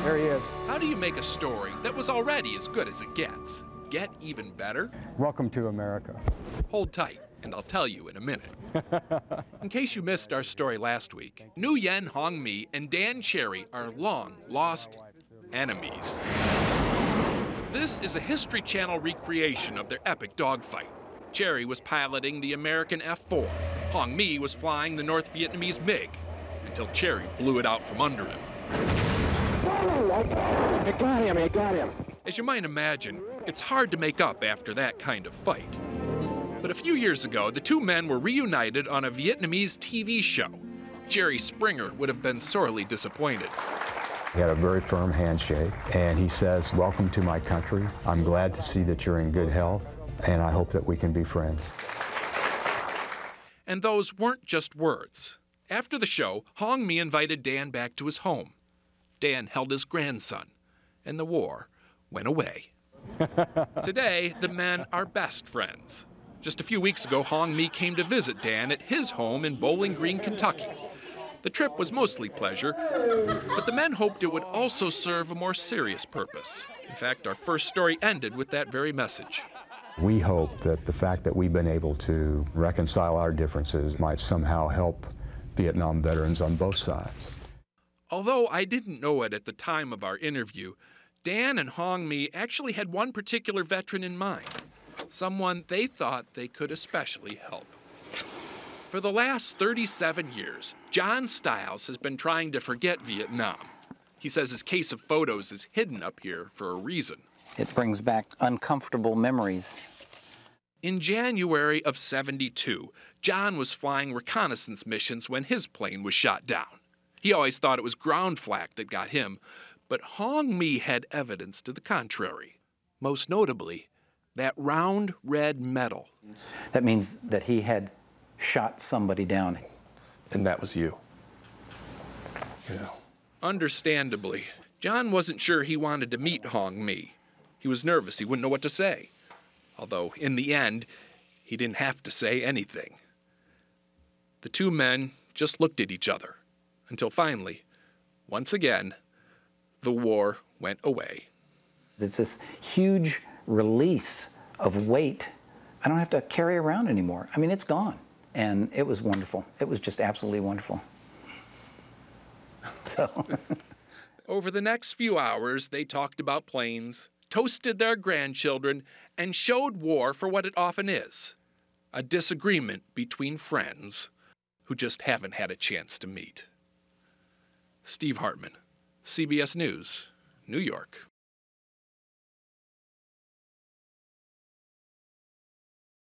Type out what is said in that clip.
There he is. How do you make a story that was already as good as it gets get even better? Welcome to America. Hold tight, and I'll tell you in a minute. In case you missed our story last week, Nguyen Hong Mi and Dan Cherry are long-lost enemies. This is a History Channel recreation of their epic dogfight. Cherry was piloting the American F-4. Hong Mi was flying the North Vietnamese MiG, until Cherry blew it out from under him. You got him. As you might imagine, it's hard to make up after that kind of fight. But a few years ago, the two men were reunited on a Vietnamese TV show. Jerry Springer would have been sorely disappointed. He had a very firm handshake, and he says, "Welcome to my country. I'm glad to see that you're in good health, and I hope that we can be friends." And those weren't just words. After the show, Hong Mi invited Dan back to his home. Dan held his grandson, and the war went away. Today, the men are best friends. Just a few weeks ago, Hong Mi came to visit Dan at his home in Bowling Green, Kentucky. The trip was mostly pleasure, but the men hoped it would also serve a more serious purpose. In fact, our first story ended with that very message. We hope that the fact that we've been able to reconcile our differences might somehow help Vietnam veterans on both sides. Although I didn't know it at the time of our interview, Dan and Hong Mi actually had one particular veteran in mind, someone they thought they could especially help. For the last 37 years, John Stiles has been trying to forget Vietnam. He says his case of photos is hidden up here for a reason. It brings back uncomfortable memories. In January of '72, John was flying reconnaissance missions when his plane was shot down. He always thought it was ground flak that got him, but Hong Mi had evidence to the contrary. Most notably, that round red medal. That means that he had shot somebody down. And that was you. Yeah. Understandably, John wasn't sure he wanted to meet Hong Mi. He was nervous, he wouldn't know what to say. Although, in the end, he didn't have to say anything. The two men just looked at each other, until finally, once again, the war went away. It's this huge release of weight I don't have to carry around anymore. I mean, it's gone. And it was wonderful. It was just absolutely wonderful. So. Over the next few hours, they talked about planes, toasted their grandchildren, and showed war for what it often is, a disagreement between friends who just haven't had a chance to meet. Steve Hartman, CBS News, New York.